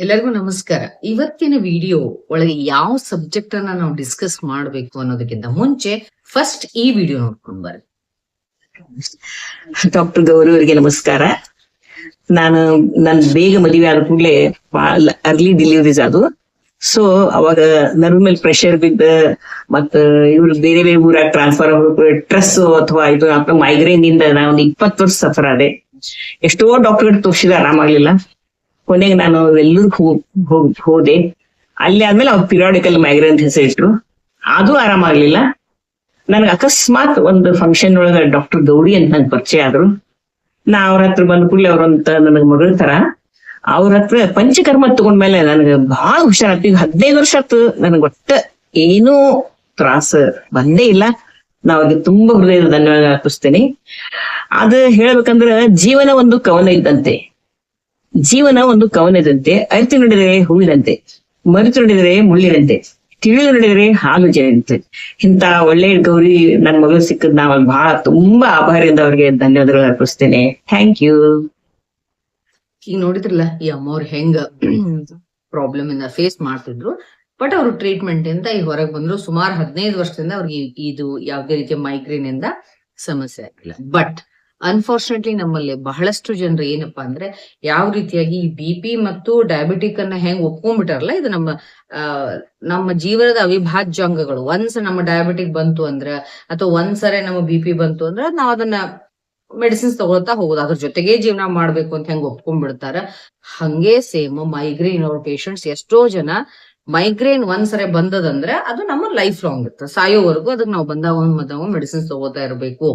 ಎಲ್ಲರಿಗೂ ನಮಸ್ಕಾರ. ಇವತ್ತಿನ ವಿಡಿಯೋ ಒಳಗೆ ಯಾವ ಸಬ್ಜೆಕ್ಟ್ ಅನ್ನ ನಾವು ಡಿಸ್ಕಸ್ ಮಾಡಬೇಕು ಅನ್ನೋದಕ್ಕಿಂತ ಮುಂಚೆ ಫಸ್ಟ್ ಈ ವಿಡಿಯೋ ನೋಡ್ಕೊಂಡು ಬರ್ರಿ. ಡಾಕ್ಟರ್ ಗೌರಿ ಅವರಿಗೆ ನಮಸ್ಕಾರ. ನನ್ ಬೇಗ ಮದುವೆ ಆದ ಕೂಡಲೇ ಬಹಳ ಅರ್ಲಿ ಡೆಲಿವರೀಸ್ ಅದು. ಸೊ ಅವಾಗ ನರ್ವ್ ಮೇಲೆ ಪ್ರೆಷರ್ ಬಿದ್ದ ಮತ್ತ ಇವ್ರು ಬೇರೆ ಬೇರೆ ಊರಾಗ ಟ್ರಾನ್ಸ್ಫರ್ ಸ್ಟ್ರೆಸ್ ಅಥವಾ ಇದು ಮೈಗ್ರೇನ್ ಇಂದ ನಾನು 20 ವರ್ಷ ಸಫರ್ ಆದೆ. ಎಷ್ಟೋ ಡಾಕ್ಟರ್ ತೋರಿಸಿದ ಆರಾಮಾಗ್ಲಿಲ್ಲ. ಕೊನೆಗೆ ನಾನು ಎಲ್ಲರೂ ಹೋದೆ. ಅಲ್ಲಿ ಆದ್ಮೇಲೆ ಅವ್ರು ಪಿರಿಯಾಡಿಕಲ್ ಮೈಗ್ರೇನ್ ಹೆಸರಿಟ್ರು, ಅದು ಆರಾಮಾಗ್ಲಿಲ್ಲ. ನನ್ಗೆ ಅಕಸ್ಮಾತ್ ಒಂದು ಫಂಕ್ಷನ್ ಒಳಗ ಡಾಕ್ಟರ್ ಗೌರಿ ಅಂತ ನಂಗೆ ಪರಿಚಯ ಆದ್ರು. ನಾ ಅವ್ರ ಹತ್ರ ಬಂದ ಕೂಡಲೇ ಅವ್ರಂತ ನನಗ್ ಮಗಳ ತರ ಅವ್ರ ಹತ್ರ ಪಂಚಕರ್ಮ ತಗೊಂಡ್ಮೇಲೆ ನನಗೆ ಬಹಳ ಹುಷಾರಾಗ್ತಿ. 15 ವರ್ಷ ಆಯ್ತು ನನಗೆ ಒಟ್ಟ ಏನೂ ತ್ರಾಸ ಬಂದೇ ಇಲ್ಲ. ನಾ ಅವ್ರಿಗೆ ತುಂಬಾ ಹೃದಯದ ಧನ್ಯವಾದ ಅರ್ಪಿಸ್ತೇನೆ. ಅದು ಹೇಳ್ಬೇಕಂದ್ರ ಜೀವನ ಒಂದು ಕವನ ಇದ್ದಂತೆ. ಅರಿತು ನೋಡಿದರೆ ಹೂವಿನಂತೆ, ಮರೆತು ನೋಡಿದರೆ ಮುಳ್ಳಿನಂತೆ, ತಿಳಿದು ನೋಡಿದರೆ ಹಾಲು ಜನಿಂತೆ. ಇಂತ ಒಳ್ಳೆ ಗೌರಿ ನನ್ ಮಗಳು ಸಿಕ್ಕದ್ ನಾವ್ ಬಹಳ ತುಂಬಾ ಆಭಾರಿಯಿಂದ ಅವ್ರಿಗೆ ಧನ್ಯವಾದಗಳು ಅರ್ಪಿಸ್ತೇನೆ. Thank you. ಈಗ ನೋಡಿದ್ರಲ್ಲ ಈ ಅಮ್ಮವ್ರು ಹೆಂಗ ಪ್ರಾಬ್ಲಮ್ ಇಂದ ಫೇಸ್ ಮಾಡ್ತಿದ್ರು. ಬಟ್ ಅವ್ರು ಟ್ರೀಟ್ಮೆಂಟ್ ಇಂದ ಈಗ ಹೊರಗೆ ಬಂದ್ರು. ಸುಮಾರು 15 ವರ್ಷದಿಂದ ಅವ್ರಿಗೆ ಇದು ಯಾವುದೇ ರೀತಿಯ ಮೈಗ್ರೇನ್ ಇಂದ ಸಮಸ್ಯೆ ಆಗಿಲ್ಲ. ಬಟ್ ಅನ್ಫಾರ್ಚುನೇಟ್ಲಿ ನಮ್ಮಲ್ಲಿ ಬಹಳಷ್ಟು ಜನರು ಏನಪ್ಪಾ ಅಂದ್ರೆ ಯಾವ ರೀತಿಯಾಗಿ ಈ BP ಮತ್ತು ಡಯಾಬಿಟಿಕ್ ಅನ್ನ ಹೆಂಗ್ ಒಪ್ಕೊಂಡ್ಬಿಟ್ಟಾರಲ್ಲ, ಇದು ನಮ್ಮ ಜೀವನದ ಅವಿಭಾಜ್ಯ ಅಂಗಗಳು. ಒನ್ಸ್ ನಮ್ಮ ಡಯಾಬಿಟಿಕ್ ಬಂತು ಅಂದ್ರ ಅಥವಾ ಒಂದ್ಸರಿ ನಮ್ಮ BP ಬಂತು ಅಂದ್ರ ನಾವ್ ಅದನ್ನ ಮೆಡಿಸಿನ್ಸ್ ತಗೊಳ್ತಾ ಹೋಗೋದು, ಅದ್ರ ಜೊತೆಗೆ ಜೀವನ ಮಾಡ್ಬೇಕು ಅಂತ ಹೆಂಗ್ ಒಪ್ಕೊಂಡ್ಬಿಡ್ತಾರ. ಹಂಗೆ ಸೇಮ್ ಮೈಗ್ರೇನ್ ಅವ್ರ ಪೇಷಂಟ್ಸ್ ಎಷ್ಟೋ ಜನ ಮೈಗ್ರೇನ್ ಒಂದ್ಸರಿ ಬಂದದಂದ್ರೆ ಅದು ನಮ್ಮ ಲೈಫ್ ಲಾಂಗ್ ಇರ್ತದೆ. ಸಾಯೋವರೆಗೂ ಅದಕ್ಕೆ ನಾವು ಬಂದಾಗ ಮೆಡಿಸಿನ್ಸ್ ತಗೋತಾ ಇರಬೇಕು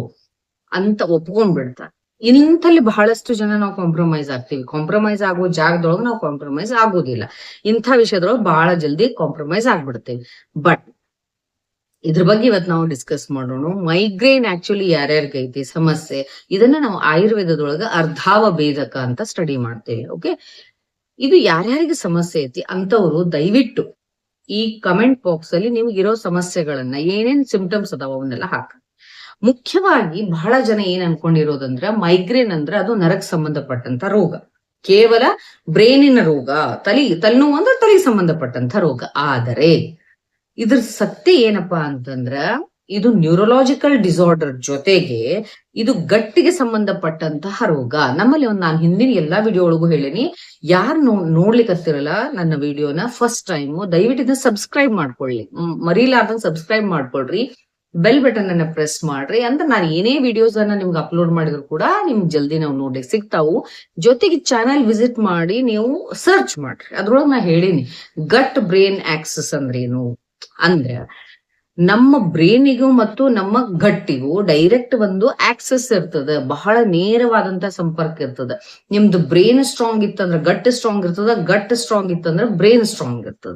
ಅಂತ ಒಪ್ಕೊಂಡ್ಬಿಡ್ತಾರೆ. ಇಂಥಲ್ಲಿ ಬಹಳಷ್ಟು ಜನ ನಾವು ಕಾಂಪ್ರಮೈಸ್ ಆಗ್ತೀವಿ. ಕಾಂಪ್ರಮೈಸ್ ಆಗೋ ಜಾಗದೊಳಗೆ ನಾವು ಕಾಂಪ್ರಮೈಸ್ ಆಗೋದಿಲ್ಲ. ಇಂಥ ವಿಷಯದೊಳಗೆ ಬಹಳ ಜಲ್ದಿ ಕಾಂಪ್ರಮೈಸ್ ಆಗ್ಬಿಡ್ತೇವೆ. ಬಟ್ ಇದ್ರ ಬಗ್ಗೆ ಇವತ್ತು ನಾವು ಡಿಸ್ಕಸ್ ಮಾಡೋಣ. ಮೈಗ್ರೇನ್ ಆಕ್ಚುಲಿ ಯಾರ್ಯಾರಿಗೈತಿ ಸಮಸ್ಯೆ, ಇದನ್ನ ನಾವು ಆಯುರ್ವೇದದೊಳಗ ಅರ್ಧಾವಭೇದಕ ಅಂತ ಸ್ಟಡಿ ಮಾಡ್ತೇವೆ. ಓಕೆ, ಇದು ಯಾರ್ಯಾರಿಗೆ ಸಮಸ್ಯೆ ಐತಿ ಅಂತವ್ರು ದಯವಿಟ್ಟು ಈ ಕಮೆಂಟ್ ಬಾಕ್ಸ್ ಅಲ್ಲಿ ನಿಮ್ಗಿರೋ ಸಮಸ್ಯೆಗಳನ್ನ ಏನೇನ್ ಸಿಂಪ್ಟಮ್ಸ್ ಅದಾವ ಅವನ್ನೆಲ್ಲ ಹಾಕ. ಮುಖ್ಯವಾಗಿ ಬಹಳ ಜನ ಏನ್ ಅನ್ಕೊಂಡಿರೋದಂದ್ರ ಮೈಗ್ರೇನ್ ಅಂದ್ರ ಅದು ನರಕ್ ಸಂಬಂಧಪಟ್ಟಂತ ರೋಗ, ಕೇವಲ ಬ್ರೈನಿನ ರೋಗ, ತಲೆನೋವು ಅಂದ್ರೆ ತಲೆಗೆ ಸಂಬಂಧಪಟ್ಟಂತ ರೋಗ. ಆದರೆ ಇದ್ರ ಸತ್ಯ ಏನಪ್ಪಾ ಅಂತಂದ್ರ ಇದು ನ್ಯೂರೋಲಾಜಿಕಲ್ ಡಿಸಾರ್ಡರ್ ಜೊತೆಗೆ ಇದು ಗಟ್ಟಿಗೆ ಸಂಬಂಧಪಟ್ಟಂತಹ ರೋಗ. ನಮ್ಮಲ್ಲಿ ನಾನು ಹಿಂದಿನ ಎಲ್ಲಾ ವಿಡಿಯೋ ಒಳಗೂ ಹೇಳಿನಿ. ಯಾರು ನೋಡ್ಲಿಕ್ಕತ್ತಿರಲ್ಲ ನನ್ನ ವಿಡಿಯೋನ ಫಸ್ಟ್ ಟೈಮ್, ದಯವಿಟ್ಟು ಇದನ್ನ ಸಬ್ಸ್ಕ್ರೈಬ್ ಮಾಡ್ಕೊಳ್ಳಿ, ಮರೀಲಾರ್ದಂಗ್ ಸಬ್ಸ್ಕ್ರೈಬ್ ಮಾಡ್ಕೊಳ್ರಿ, ಬೆಲ್ ಬಟನ್ ಅನ್ನ ಪ್ರೆಸ್ ಮಾಡ್ರಿ. ಅಂದ್ರೆ ನಾನು ಏನೇ ವಿಡಿಯೋಸ್ ಅನ್ನ ನಿಮ್ಗೆ ಅಪ್ಲೋಡ್ ಮಾಡಿದ್ರು ಕೂಡ ನಿಮ್ಗೆ ಜಲ್ದಿ ನಾವು ನೋಡ್ಲಿಕ್ಕೆ ಸಿಗ್ತಾವು. ಜೊತೆಗೆ ಚಾನಲ್ ವಿಸಿಟ್ ಮಾಡಿ ನೀವು ಸರ್ಚ್ ಮಾಡ್ರಿ. ಅದ್ರೊಳಗೆ ನಾ ಹೇಳಿನಿ ಗಟ್ ಬ್ರೈನ್ ಆಕ್ಸಸ್ ಅಂದ್ರೇನು ಅಂದ್ರೆ ನಮ್ಮ ಬ್ರೈನಿಗೂ ಮತ್ತು ನಮ್ಮ ಗಟ್ಟಿಗೂ ಡೈರೆಕ್ಟ್ ಒಂದು ಆಕ್ಸೆಸ್ ಇರ್ತದ, ಬಹಳ ನೇರವಾದಂತ ಸಂಪರ್ಕ ಇರ್ತದ. ನಿಮ್ದು ಬ್ರೈನ್ ಸ್ಟ್ರಾಂಗ್ ಇತ್ತಂದ್ರ ಗಟ್ ಸ್ಟ್ರಾಂಗ್ ಇರ್ತದ, ಗಟ್ ಸ್ಟ್ರಾಂಗ್ ಇತ್ತಂದ್ರ ಬ್ರೈನ್ ಸ್ಟ್ರಾಂಗ್ ಇರ್ತದ.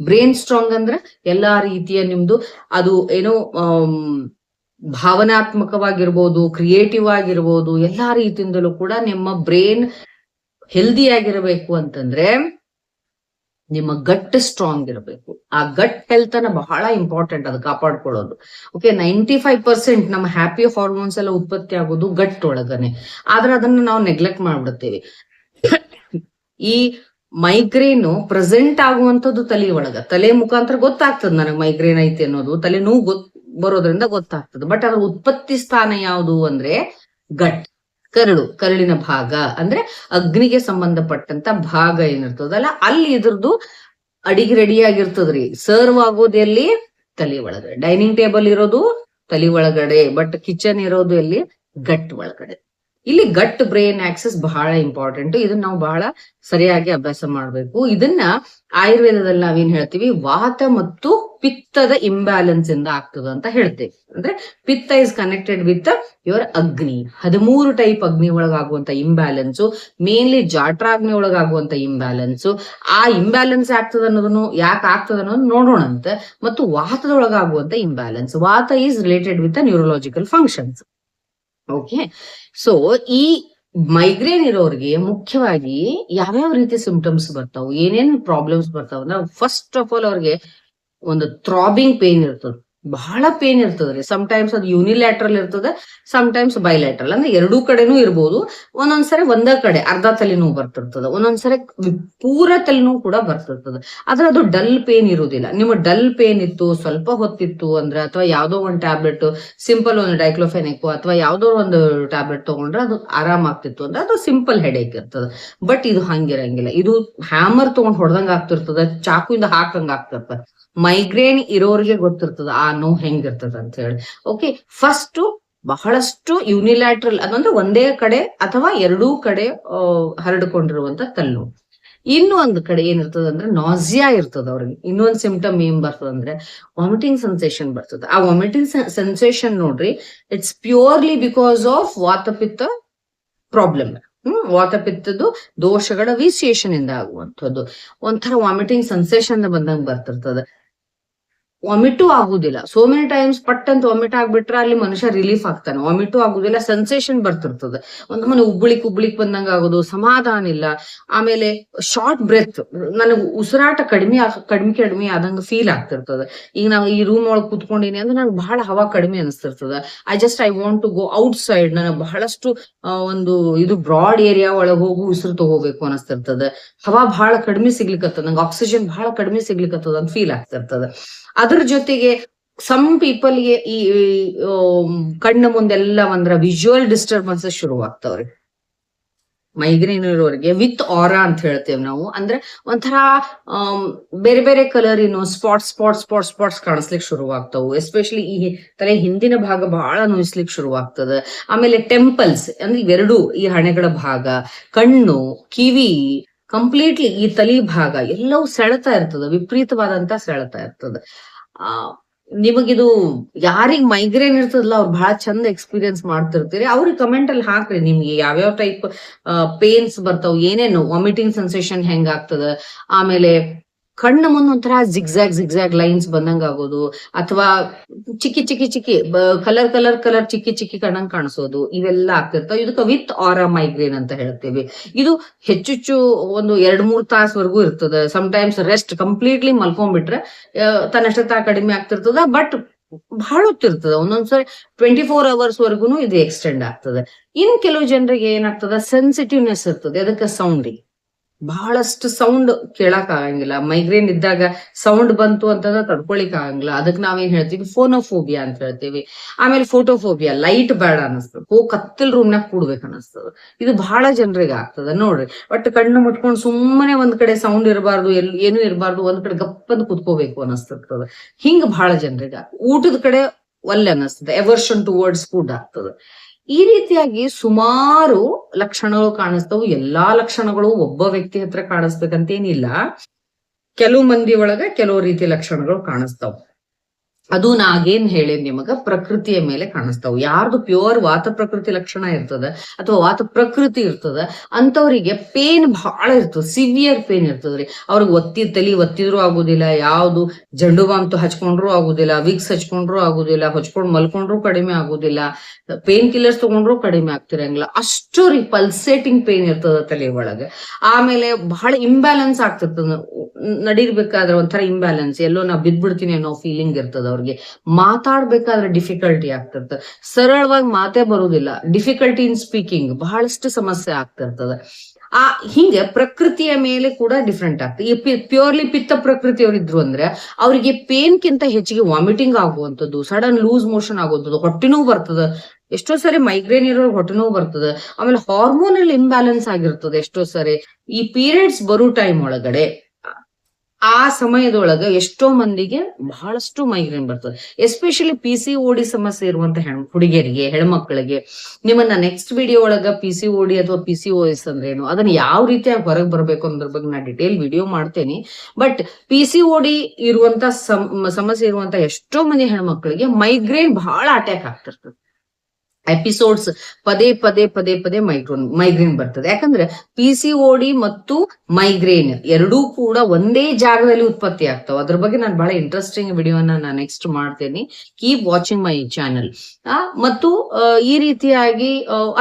ಬ್ರೈನ್ ಸ್ಟ್ರಾಂಗ್ ಅಂದ್ರ ಎಲ್ಲಾ ರೀತಿಯ ನಿಮ್ದು ಅದು ಏನೋ ಭಾವನಾತ್ಮಕವಾಗಿರ್ಬೋದು, ಕ್ರಿಯೇಟಿವ್ ಆಗಿರ್ಬೋದು, ಎಲ್ಲಾ ರೀತಿಯಿಂದಲೂ ಕೂಡ ನಿಮ್ಮ ಬ್ರೈನ್ ಹೆಲ್ದಿ ಆಗಿರಬೇಕು ಅಂತಂದ್ರೆ ನಿಮ್ಮ ಗಟ್ ಸ್ಟ್ರಾಂಗ್ ಇರಬೇಕು. ಆ ಗಟ್ ಹೆಲ್ತ್ ಅನ್ನ ಬಹಳ ಇಂಪಾರ್ಟೆಂಟ್, ಅದು ಕಾಪಾಡ್ಕೊಳ್ಳೋದು. ಓಕೆ, 95% ನಮ್ಮ ಹ್ಯಾಪಿ ಹಾರ್ಮೋನ್ಸ್ ಎಲ್ಲ ಉತ್ಪತ್ತಿ ಆಗೋದು ಗಟ್ ಒಳಗನೆ. ಆದ್ರೆ ಅದನ್ನ ನಾವು ನೆಗ್ಲೆಕ್ಟ್ ಮಾಡ್ಬಿಡ್ತೇವೆ. ಈ ಮೈಗ್ರೇನ್ ಪ್ರೆಸೆಂಟ್ ಆಗುವಂತದ್ದು ತಲೆ ಒಳಗ, ತಲೆ ಮುಖಾಂತರ ಗೊತ್ತಾಗ್ತದ ನನಗೆ ಮೈಗ್ರೇನ್ ಐತಿ ಅನ್ನೋದು, ತಲೆ ನೋವು ಬರೋದ್ರಿಂದ ಗೊತ್ತಾಗ್ತದೆ. ಬಟ್ ಅದ್ರ ಉತ್ಪತ್ತಿ ಸ್ಥಾನ ಯಾವುದು ಅಂದ್ರೆ ಗಟ್, ಕರಳಿನ ಭಾಗ, ಅಂದ್ರೆ ಅಗ್ನಿಗೆ ಸಂಬಂಧಪಟ್ಟಂತ ಭಾಗ ಏನಿರ್ತದಲ್ಲ ಅಲ್ಲಿ ಇದ್ರದ್ದು ಅಡಿಗೆ ರೆಡಿ ಆಗಿರ್ತದ್ರಿ. ಸರ್ವ್ ಆಗೋದು ಎಲ್ಲಿ? ತಲೆ ಒಳಗಡೆ. ಡೈನಿಂಗ್ ಟೇಬಲ್ ಇರೋದು ತಲೆ ಒಳಗಡೆ, ಬಟ್ ಕಿಚನ್ ಇರೋದು ಎಲ್ಲಿ? ಗಟ್ ಒಳಗಡೆ. ಇಲ್ಲಿ ಗಟ್ ಬ್ರೈನ್ ಆಕ್ಸೆಸ್ ಬಹಳ ಇಂಪಾರ್ಟೆಂಟ್. ಇದನ್ನ ನಾವು ಬಹಳ ಸರಿಯಾಗಿ ಅಭ್ಯಾಸ ಮಾಡ್ಬೇಕು. ಇದನ್ನ ಆಯುರ್ವೇದದಲ್ಲಿ ನಾವೇನ್ ಹೇಳ್ತೀವಿ, ವಾತ ಮತ್ತು ಪಿತ್ತದ ಇಂಬ್ಯಾಲೆನ್ಸ್ ಇಂದ ಆಗ್ತದ ಅಂತ ಹೇಳ್ತೇವೆ. ಅಂದ್ರೆ ಪಿತ್ತ ಇಸ್ ಕನೆಕ್ಟೆಡ್ ವಿತ್ ಯುವರ್ ಅಗ್ನಿ. 13 ಟೈಪ್ ಅಗ್ನಿ ಒಳಗಾಗುವಂತ ಇಂಬ್ಯಾಲೆನ್ಸು, ಮೇನ್ಲಿ ಜಾಟ್ರಾಗ್ನಿ ಒಳಗಾಗುವಂತ ಇಂಬ್ಯಾಲೆನ್ಸು. ಆ ಇಂಬ್ಯಾಲೆನ್ಸ್ ಆಗ್ತದ ಅನ್ನೋದನ್ನು ಯಾಕೆ ಆಗ್ತದ ಅನ್ನೋದು ನೋಡೋಣಂತೆ. ಮತ್ತು ವಾತದೊಳಗಾಗುವಂತ ಇಂಬ್ಯಾಲೆನ್ಸ್, ವಾತ is related with neurological functions. Okay, so ಈ ಮೈಗ್ರೇನ್ ಇರೋರಿಗೆ ಮುಖ್ಯವಾಗಿ ಯಾವ್ಯಾವ ರೀತಿ ಸಿಂಪ್ಟಮ್ಸ್ ಬರ್ತಾವ, ಏನೇನ್ ಪ್ರಾಬ್ಲಮ್ಸ್ ಬರ್ತಾವ ಅಂದ್ರೆ ಫಸ್ಟ್ ಆಫ್ ಆಲ್ ಅವ್ರಿಗೆ ಒಂದು ಥ್ರಾಬಿಂಗ್ ಪೇನ್ ಇರ್ತದೆ. ಬಹಳ ಪೇನ್ ಇರ್ತದ್ರಿ. ಟೈಮ್ಸ್ ಅದು ಯೂನಿಲ್ಯಾಟ್ರಲ್ ಇರ್ತದೆ, ಟೈಮ್ಸ್ ಬೈಲ್ಯಾಟ್ರಲ್, ಅಂದ್ರೆ ಎರಡೂ ಕಡೆನೂ ಇರ್ಬೋದು. ಒಂದೊಂದ್ಸರಿ ಒಂದೇ ಕಡೆ ಅರ್ಧ ತಲೆನೋವು ಬರ್ತಿರ್ತದ, ಒಂದೊಂದ್ಸರಿ ಪೂರ ತಲೆನೋವು ಕೂಡ ಬರ್ತಿರ್ತದ. ಆದ್ರೆ ಅದು ಡಲ್ ಪೇನ್ ಇರುವುದಿಲ್ಲ. ನಿಮ್ಮ ಡಲ್ ಪೇನ್ ಇತ್ತು, ಸ್ವಲ್ಪ ಹೊತ್ತಿತ್ತು ಅಂದ್ರೆ, ಅಥವಾ ಯಾವ್ದೋ ಒಂದು ಟ್ಯಾಬ್ಲೆಟ್, ಸಿಂಪಲ್ ಒಂದು ಡೈಕ್ಲೋಫೆನಿಕ್ ಅಥವಾ ಯಾವ್ದೋ ಒಂದು ಟ್ಯಾಬ್ಲೆಟ್ ತಗೊಂಡ್ರೆ ಅದು ಆರಾಮಾಗ್ತಿತ್ತು ಅಂದ್ರೆ ಅದು ಸಿಂಪಲ್ ಹೆಡೇಕ್ ಇರ್ತದ. ಬಟ್ ಇದು ಹಂಗಿರಂಗಿಲ್ಲ. ಇದು ಹ್ಯಾಮರ್ ತಗೊಂಡ್ ಹೊಡೆದಂಗ ಆಗ್ತಿರ್ತದ, ಚಾಕುಯಿಂದ ಹಾಕಂಗ ಆಗ್ತಿರ್ತದ. ಮೈಗ್ರೇನ್ ಇರೋರಿಗೆ ಗೊತ್ತಿರ್ತದ ಆ ನೋವು ಹೆಂಗಿರ್ತದ ಅಂತ ಹೇಳಿ. ಓಕೆ, ಫಸ್ಟ್ ಬಹಳಷ್ಟು ಯೂನಿಲ್ಯಾಟ್ರಲ್ ಅದಂದ್ರೆ ಒಂದೇ ಕಡೆ ಅಥವಾ ಎರಡೂ ಕಡೆ ಹರಡಿಕೊಂಡಿರುವಂತ ತಲೆನೋವು. ಇನ್ನು ಒಂದು ಕಡೆ ಏನಿರ್ತದ ಅಂದ್ರೆ ನಾಸಿಯಾ ಇರ್ತದ ಅವ್ರಿಗೆ. ಇನ್ನೊಂದು ಸಿಂಪ್ಟಮ್ ಏನ್ ಬರ್ತದ ಅಂದ್ರೆ ವಾಮಿಟಿಂಗ್ ಸೆನ್ಸೇಷನ್ ಬರ್ತದ. ಆ ವಾಮಿಟಿಂಗ್ ಸೆನ್ಸೇಷನ್ ನೋಡ್ರಿ, it's purely because of vatapitta problem. ವಾತಪಿತ್ತದ್ದು ದೋಷಗಳ ವಿಶೇಷನ್ ಇಂದ ಆಗುವಂಥದ್ದು. ಒಂಥರ ವಾಮಿಟಿಂಗ್ ಸೆನ್ಸೇಷನ್ ಬಂದಂಗ ಬರ್ತಿರ್ತದ. ವಾಮಿಟು ಆಗುದಿಲ್ಲ. ಸೋ ಮೆನಿ ಟೈಮ್ಸ್ ಪಟ್ ಅಂತ ವಾಮಿಟ್ ಆಗ್ಬಿಟ್ರೆ ಅಲ್ಲಿ ಮನುಷ್ಯ ರಿಲೀಫ್ ಆಗ್ತಾನೆ. ವಾಮಿಟು ಆಗುದಿಲ್ಲ, ಸೆನ್ಸೇಷನ್ ಬರ್ತಿರ್ತದೆ. ಒಂದು ಮನೆ ಉಬ್ಳಿಕ್ ಬಂದಂಗ ಆಗೋದು, ಸಮಾಧಾನ ಇಲ್ಲ. ಆಮೇಲೆ ಶಾರ್ಟ್ ಬ್ರೆತ್, ನನಗೆ ಉಸಿರಾಟ ಕಡಿಮೆ ಆದಂಗ ಫೀಲ್ ಆಗ್ತಿರ್ತದೆ. ಈಗ ನಾವು ಈ ರೂಮ್ ಒಳಗೆ ಕುತ್ಕೊಂಡಿನಿ ಅಂದ್ರೆ ನನಗೆ ಬಹಳ ಹವಾ ಕಡಿಮೆ ಅನಿಸ್ತಿರ್ತದ. I want to go outside. ನನಗೆ ಬಹಳಷ್ಟು ಒಂದು ಇದು ಬ್ರಾಡ್ ಏರಿಯಾ ಒಳಗೆ ಹೋಗಿ ಉಸಿರು ತಗೋಬೇಕು ಅನಿಸ್ತಿರ್ತದೆ. ಹವಾ ಬಹಳ ಕಡಿಮೆ ಸಿಗ್ಲಿಕ್ಕತ್ತದ, ನಂಗೆ ಆಕ್ಸಿಜನ್ ಬಹಳ ಕಡಿಮೆ ಸಿಗ್ಲಿಕ್ಕತ್ತದ ಅಂತ ಫೀಲ್ ಆಗ್ತಿರ್ತದೆ. ಅದ್ರ ಜೊತೆಗೆ ಸಮ್ ಪೀಪಲ್ಗೆ ಈ ಕಣ್ಣ ಮುಂದೆಲ್ಲ ಒಂದ್ರ ವಿಜುವಲ್ ಡಿಸ್ಟರ್ಬೆನ್ಸಸ್ ಶುರುವಾಗ್ತಾವ್ರಿ. ಮೈಗ್ರೇನ್ ಇರೋರಿಗೆ ವಿತ್ ಆರಾ ಅಂತ ಹೇಳ್ತೇವೆ ನಾವು. ಅಂದ್ರೆ ಒಂಥರ ಬೇರೆ ಬೇರೆ ಕಲರ್ ಸ್ಪಾಟ್ಸ್ ಕಾಣಿಸ್ಲಿಕ್ಕೆ ಶುರುವಾಗ್ತಾವು. ಎಸ್ಪೆಷಲಿ ಈ ತಲೆ ಹಿಂದಿನ ಭಾಗ ಬಹಳ ನೋಯಿಸ್ಲಿಕ್ಕೆ ಶುರುವಾಗ್ತದೆ. ಆಮೇಲೆ ಟೆಂಪಲ್ಸ್ ಅಂದ್ರೆ ಇವೆರಡು, ಈ ಹಣೆಗಳ ಭಾಗ, ಕಣ್ಣು, ಕಿವಿ, ಕಂಪ್ಲೀಟ್ಲಿ ಈ ತಲೆ ಭಾಗ ಎಲ್ಲವೂ ಸೆಳೆತಾ ಇರ್ತದ, ವಿಪರೀತವಾದಂತ ಸೆಳೆತಾ ಇರ್ತದ. ನಿಮಗಿದು ಯಾರಿಗ್ ಮೈಗ್ರೇನ್ ಇರ್ತದಲ್ಲ ಅವ್ರು ಬಹಳ ಚಂದ ಎಕ್ಸ್ಪೀರಿಯನ್ಸ್ ಮಾಡ್ತಿರ್ತೀರಿ. ಅವ್ರಿಗೆ ಕಮೆಂಟ್ ಅಲ್ಲಿ ಹಾಕ್ರಿ ನಿಮ್ಗೆ ಯಾವ್ಯಾವ ಟೈಪ್ ಪೇನ್ಸ್ ಬರ್ತಾವ, ಏನೇನು ವಾಮಿಟಿಂಗ್ ಸೆನ್ಸೇಷನ್ ಹೆಂಗ್ ಆಗ್ತದ, ಆಮೇಲೆ ಕಣ್ಣ ಮುಂದೆ ಒಂಥರ ಜಿಗ್ಜಾಗ್ ಲೈನ್ಸ್ ಬಂದಂಗ ಆಗೋದು, ಅಥವಾ ಚಿಕ್ಕಿ ಕಲರ್ ಚಿಕ್ಕಿ ಕಣ್ಣಂಗ್ ಕಾಣಿಸೋದು, ಇವೆಲ್ಲ ಆಗ್ತಿರ್ತಾವ. ಇದಕ್ಕೆ ವಿತ್ ಆರಾ ಮೈಗ್ರೇನ್ ಅಂತ ಹೇಳ್ತೇವೆ. ಇದು ಹೆಚ್ಚು ಒಂದು 2-3 ತಾಸವರೆಗೂ ಇರ್ತದೆ. ಟೈಮ್ಸ್ ರೆಸ್ಟ್ ಕಂಪ್ಲೀಟ್ಲಿ ಮಲ್ಕೊಂಡ್ಬಿಟ್ರೆ ತನ್ನಷ್ಟ ಕಡಿಮೆ ಆಗ್ತಿರ್ತದ. ಬಟ್ ಬಹಳ ಹೊತ್ತಿರ್ತದ, ಒಂದೊಂದ್ಸರಿ 24 hours ವರ್ಗುನು ಇದು ಎಕ್ಸ್ಟೆಂಡ್ ಆಗ್ತದೆ. ಇನ್ ಕೆಲವು ಜನರಿಗೆ ಏನಾಗ್ತದ, ಸೆನ್ಸಿಟಿವ್ನೆಸ್ ಇರ್ತದೆ ಅದಕ್ಕೆ ಸೌಂಡಿಗೆ. ಬಹಳಷ್ಟು ಸೌಂಡ್ ಕೇಳಕ್ ಆಗಂಗಿಲ್ಲ. ಮೈಗ್ರೇನ್ ಇದ್ದಾಗ ಸೌಂಡ್ ಬಂತು ಅಂತಂದ್ರೆ ತಡ್ಕೊಳಿಕ್ ಆಗಂಗಿಲ್ಲ. ಅದಕ್ಕೆ ನಾವೇನ್ ಹೇಳ್ತೀವಿ, ಫೋನೋಫೋಬಿಯಾ ಅಂತ ಹೇಳ್ತೀವಿ. ಆಮೇಲೆ ಫೋಟೋಫೋಬಿಯಾ, ಲೈಟ್ ಬೇಡ ಅನಿಸ್ತದೆ, ಕತ್ತಲ್ ರೂಮ್ನಾಗ ಕೂಡ್ಬೇಕು ಅನಿಸ್ತದ. ಇದು ಬಹಳ ಜನರಿಗೆ ಆಗ್ತದ ನೋಡ್ರಿ. ಬಟ್ ಕಣ್ಣು ಮುಟ್ಕೊಂಡು ಸುಮ್ಮನೆ ಒಂದ್ ಕಡೆ ಸೌಂಡ್ ಇರಬಾರ್ದು, ಏನು ಇರಬಾರ್ದು, ಒಂದ್ ಕಡೆ ಗಪ್ಪಂದ್ ಕುತ್ಕೋಬೇಕು ಅನಿಸ್ತಿರ್ತದ. ಹಿಂಗ ಬಹಳ ಜನರಿಗೆ. ಊಟದ ಕಡೆ ಒಲ್ಲೆ ಅನಿಸ್ತದೆ, ಎವರ್ಷನ್ ಟುವರ್ಡ್ಸ್ ಫುಡ್ ಆಗ್ತದೆ. ಈ ರೀತಿಯಾಗಿ ಸುಮಾರು ಲಕ್ಷಣಗಳು ಕಾಣಿಸ್ತವು. ಎಲ್ಲಾ ಲಕ್ಷಣಗಳು ಒಬ್ಬ ವ್ಯಕ್ತಿ ಹತ್ರ ಕಾಣಿಸ್ಬೇಕಂತೇನಿಲ್ಲ. ಕೆಲವು ಮಂದಿ ಒಳಗ ಕೆಲವು ರೀತಿಯ ಲಕ್ಷಣಗಳು ಕಾಣಿಸ್ತಾವ. ಅದು ನಾಗೇನ್ ಹೇಳಿದ್ ನಿಮಗ ಪ್ರಕೃತಿಯ ಮೇಲೆ ಕಾಣಿಸ್ತಾವ. ಯಾರ್ದು ಪ್ಯೂರ್ ವಾತ ಪ್ರಕೃತಿ ಲಕ್ಷಣ ಇರ್ತದ ಅಥವಾ ವಾತ ಪ್ರಕೃತಿ ಇರ್ತದ ಅಂತವ್ರಿಗೆ ಪೇನ್ ಬಹಳ ಇರ್ತದ, ಸಿವಿಯರ್ ಪೇನ್ ಇರ್ತದ್ರಿ. ಅವ್ರಿಗೆ ತಲಿ ಒತ್ತಿದ್ರು ಆಗುದಿಲ್ಲ, ಯಾವ್ದು ಜಂಡು ಬಾಂಬ್ ಹಚ್ಕೊಂಡ್ರು ಆಗುದಿಲ್ಲ, ವಿಕ್ಸ್ ಹಚ್ಕೊಂಡ್ರು ಆಗುದಿಲ್ಲ, ಹಚ್ಕೊಂಡ್ ಮಲ್ಕೊಂಡ್ರು ಕಡಿಮೆ ಆಗುದಿಲ್ಲ, ಪೇನ್ ಕಿಲ್ಲರ್ಸ್ ತಗೊಂಡ್ರು ಕಡಿಮೆ ಆಗ್ತಿರಂಗಿಲ್ಲ. ಅಷ್ಟು ಪಲ್ಸೇಟಿಂಗ್ ಪೇನ್ ಇರ್ತದ ತಲೆ ಒಳಗೆ. ಆಮೇಲೆ ಬಹಳ ಇಂಬ್ಯಾಲೆನ್ಸ್ ಆಗ್ತಿರ್ತದ, ನಡಿರ್ಬೇಕಾದ್ರೆ ಒಂಥರ ಇಂಬ್ಯಾಲೆನ್ಸ್, ಎಲ್ಲೋ ನಾ ಬಿದ್ಬಿಡ್ತೀನಿ ಅನ್ನೋ ಫೀಲಿಂಗ್ ಇರ್ತದ. ಅವ್ರಿಗೆ ಮಾತಾಡ್ಬೇಕಾದ್ರೆ ಡಿಫಿಕಲ್ಟಿ ಆಗ್ತಿರ್ತದೆ, ಸರಳವಾಗಿ ಮಾತೇ ಬರುದಿಲ್ಲ, ಡಿಫಿಕಲ್ಟಿ ಇನ್ ಸ್ಪೀಕಿಂಗ್, ಬಹಳಷ್ಟು ಸಮಸ್ಯೆ ಆಗ್ತಿರ್ತದೆ. ಹಿಂಗೆ ಪ್ರಕೃತಿಯ ಮೇಲೆ ಕೂಡ ಡಿಫ್ರೆಂಟ್ ಆಗ್ತದೆ. ಈ ಪ್ಯೂರ್ಲಿ ಪಿತ್ತ ಪ್ರಕೃತಿಯವ್ರಿದ್ರು ಅಂದ್ರೆ ಅವರಿಗೆ ಪೇನ್ಕಿಂತ ಹೆಚ್ಚಿಗೆ ವಾಮಿಟಿಂಗ್ ಆಗುವಂಥದ್ದು, ಸಡನ್ ಲೂಸ್ ಮೋಷನ್ ಆಗುವಂಥದ್ದು, ಹೊಟ್ಟೆನೂ ಬರ್ತದ. ಎಷ್ಟೋ ಸರಿ ಮೈಗ್ರೇನ್ ಇರೋ ಹೊಟ್ಟೆನೂ ಬರ್ತದೆ. ಆಮೇಲೆ ಹಾರ್ಮೋನಲ್ ಇಂಬ್ಯಾಲೆನ್ಸ್ ಆಗಿರ್ತದೆ. ಎಷ್ಟೋ ಸರಿ ಈ ಪೀರಿಯಡ್ಸ್ ಬರೋ ಟೈಮ್ ಒಳಗಡೆ ಆ ಸಮಯದೊಳಗ ಎಷ್ಟೋ ಮಂದಿಗೆ ಬಹಳಷ್ಟು ಮೈಗ್ರೇನ್ ಬರ್ತದೆ. ಎಸ್ಪೆಷಲಿ PCOD ಸಮಸ್ಯೆ ಇರುವಂತ ಹುಡುಗಿಯರಿಗೆ, ಹೆಣ್ಮಕ್ಳಿಗೆ. ನಿಮ್ಮನ್ನ ನೆಕ್ಸ್ಟ್ ವಿಡಿಯೋ ಒಳಗ PCOD ಅಥವಾ PCOS ಅಂದ್ರೆ ಏನು, ಅದನ್ನ ಯಾವ ರೀತಿಯಾಗಿ ಹೊರಗೆ ಬರ್ಬೇಕು ಅನ್ನೋದ್ರ ಬಗ್ಗೆ ನಾ ಡಿಟೇಲ್ ವಿಡಿಯೋ ಮಾಡ್ತೇನೆ. ಬಟ್ PCOD ಇರುವಂತ ಸಮಸ್ಯೆ ಇರುವಂತ ಎಷ್ಟೋ ಮಂದಿ ಹೆಣ್ಮಕ್ಳಿಗೆ ಮೈಗ್ರೇನ್ ಬಹಳ ಅಟ್ಯಾಕ್ ಆಗ್ತಿರ್ತದೆ. ಎಪಿಸೋಡ್ಸ್ ಪದೇ ಮೈಗ್ರೇನ್ ಬರ್ತದೆ. ಯಾಕಂದ್ರೆ PCOD ಮತ್ತು ಮೈಗ್ರೇನ್ ಎರಡೂ ಕೂಡ ಒಂದೇ ಜಾಗದಲ್ಲಿ ಉತ್ಪತ್ತಿ ಆಗ್ತಾವ. ಅದ್ರ ಬಗ್ಗೆ ನಾನು ಬಹಳ ಇಂಟ್ರೆಸ್ಟಿಂಗ್ ವಿಡಿಯೋನ ನಾನು ನೆಕ್ಸ್ಟ್ ಮಾಡ್ತೇನೆ. Keep watching my channel. ಮತ್ತು ಈ ರೀತಿಯಾಗಿ